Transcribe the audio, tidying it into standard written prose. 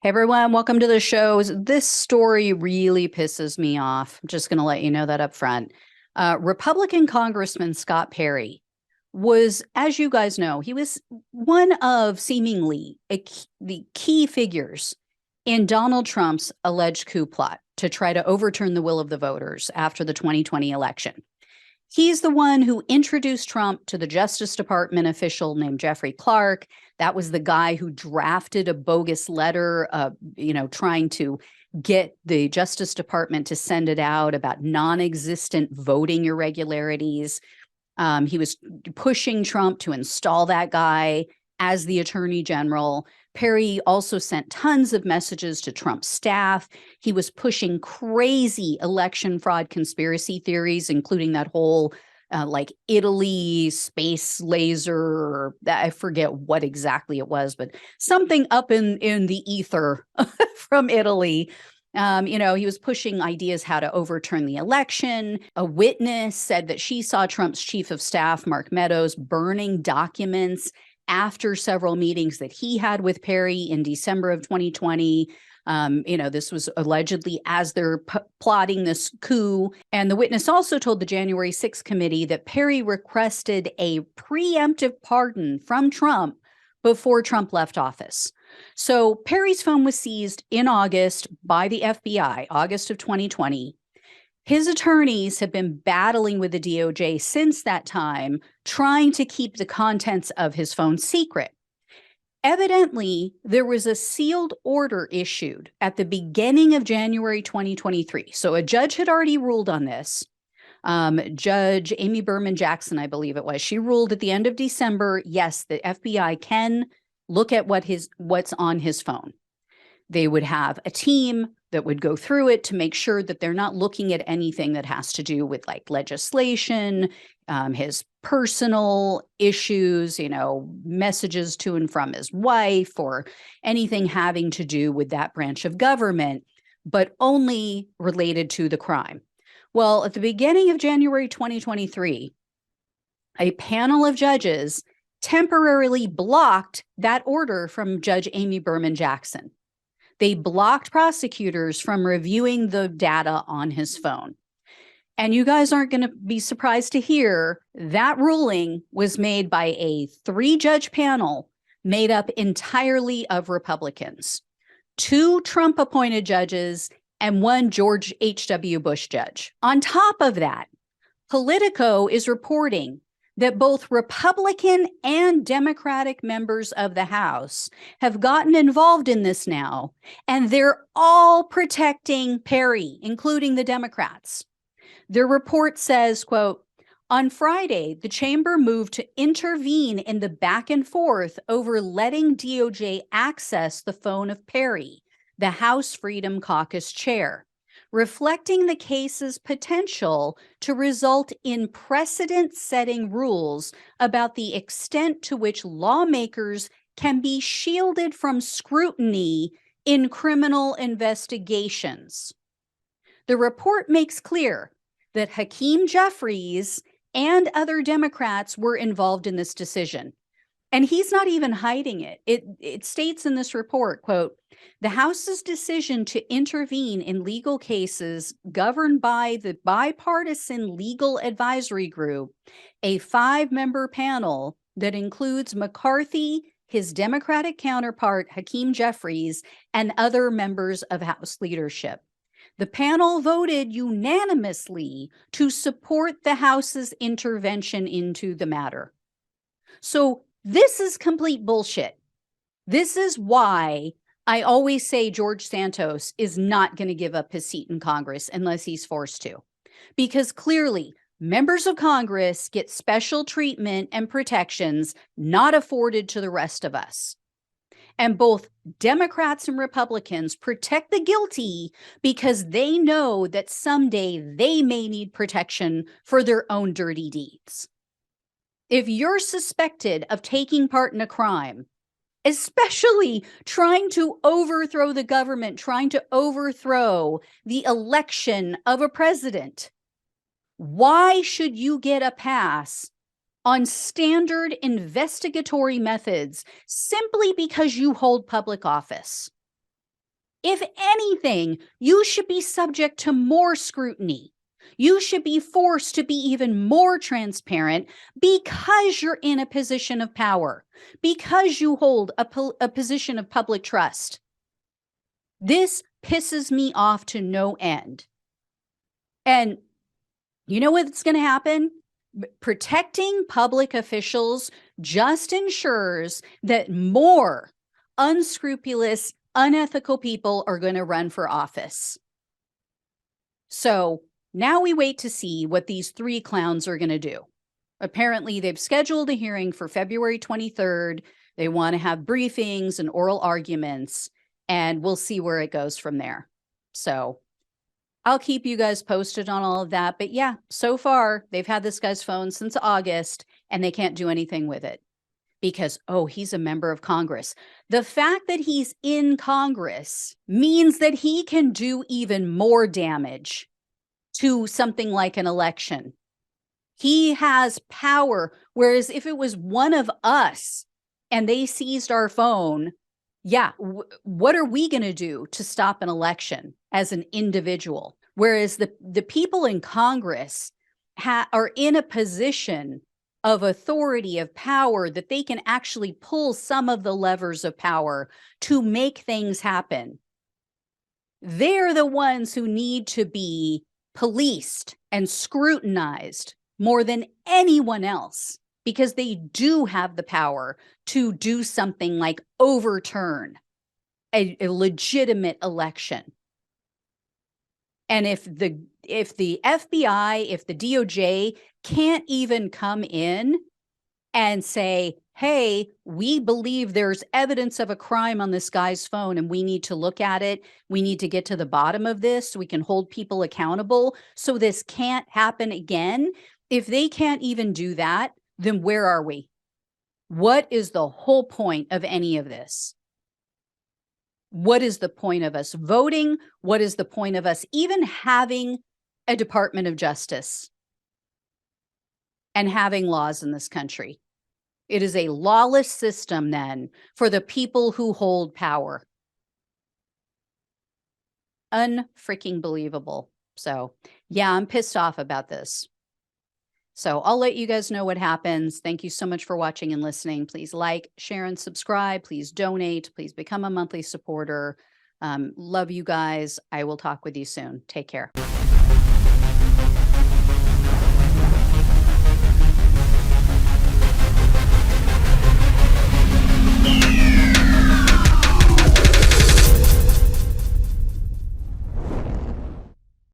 Hey everyone, welcome to the show. This story really pisses me off. I'm just going to let you know that up front. Republican Congressman Scott Perry was, as you guys know, he was one of seemingly the key figures in Donald Trump's alleged coup plot to try to overturn the will of the voters after the 2020 election. He's the one who introduced Trump to the Justice Department official named Jeffrey Clark. That was the guy who drafted a bogus letter, trying to get the Justice Department to send it out about non-existent voting irregularities. He was pushing Trump to install that guy as the attorney general. Perry also sent tons of messages to Trump's staff. He was pushing crazy election fraud conspiracy theories, including that whole Italy space laser, or I forget what exactly it was, but something up in the ether from Italy. He was pushing ideas how to overturn the election. A witness said that she saw Trump's chief of staff, Mark Meadows, burning documents after several meetings that he had with Perry in December of 2020. This was allegedly as they're plotting this coup. And the witness also told the January 6th committee that Perry requested a preemptive pardon from Trump before Trump left office. So Perry's phone was seized in August by the FBI, August of 2020. His attorneys have been battling with the DOJ since that time, trying to keep the contents of his phone secret. Evidently, there was a sealed order issued at the beginning of January 2023. So a judge had already ruled on this. Judge Amy Berman Jackson, I believe it was, she ruled at the end of December, yes, the FBI can look at what's on his phone. They would have a team that would go through it to make sure that they're not looking at anything that has to do with like legislation, his personal issues, messages to and from his wife, or anything having to do with that branch of government, but only related to the crime. Well, at the beginning of January 2023, a panel of judges temporarily blocked that order from Judge Amy Berman Jackson. They blocked prosecutors from reviewing the data on his phone. And you guys aren't going to be surprised to hear that ruling was made by a 3-judge panel made up entirely of Republicans, 2 Trump-appointed judges and 1 George H.W. Bush judge. On top of that, Politico is reporting that both Republican and Democratic members of the House have gotten involved in this now, and they're all protecting Perry, including the Democrats. Their report says, quote, on Friday, the chamber moved to intervene in the back and forth over letting DOJ access the phone of Perry, the House Freedom Caucus chair, reflecting the case's potential to result in precedent-setting rules about the extent to which lawmakers can be shielded from scrutiny in criminal investigations. The report makes clear that Hakeem Jeffries and other Democrats were involved in this decision. And he's not even hiding it. It states in this report, quote, the House's decision to intervene in legal cases governed by the Bipartisan Legal Advisory Group, a 5-member panel that includes McCarthy, his Democratic counterpart, Hakeem Jeffries, and other members of House leadership. The panel voted unanimously to support the House's intervention into the matter. So this is complete bullshit. This is why I always say George Santos is not going to give up his seat in Congress unless he's forced to. Because clearly, members of Congress get special treatment and protections not afforded to the rest of us. And both Democrats and Republicans protect the guilty because they know that someday they may need protection for their own dirty deeds. If you're suspected of taking part in a crime, especially trying to overthrow the government, trying to overthrow the election of a president, why should you get a pass on standard investigatory methods simply because you hold public office? If anything, you should be subject to more scrutiny. You should be forced to be even more transparent because you're in a position of power, because you hold a position of public trust. This pisses me off to no end. And you know what's going to happen? Protecting public officials just ensures that more unscrupulous, unethical people are going to run for office. So now we wait to see what these three clowns are going to do. Apparently, they've scheduled a hearing for February 23rd. They want to have briefings and oral arguments, and we'll see where it goes from there. So I'll keep you guys posted on all of that. But yeah, so far, they've had this guy's phone since August, and they can't do anything with it because, oh, he's a member of Congress. The fact that he's in Congress means that he can do even more damage to something like an election. He has power, whereas if it was one of us and they seized our phone, yeah, what are we going to do to stop an election as an individual? Whereas the people in Congress are in a position of authority, of power, that they can actually pull some of the levers of power to make things happen. They're the ones who need to be policed and scrutinized more than anyone else, because they do have the power to do something like overturn a legitimate election. And if the FBI, if the DOJ can't even come in and say, hey, we believe there's evidence of a crime on this guy's phone and we need to look at it, we need to get to the bottom of this so we can hold people accountable so this can't happen again. If they can't even do that, then where are we? What is the whole point of any of this? What is the point of us voting? What is the point of us even having a Department of Justice and having laws in this country? It is a lawless system then for the people who hold power. Unfreaking believable. So yeah, I'm pissed off about this. So I'll let you guys know what happens. Thank you so much for watching and listening. Please like, share, and subscribe. Please donate. Please become a monthly supporter. Love you guys. I will talk with you soon. Take care.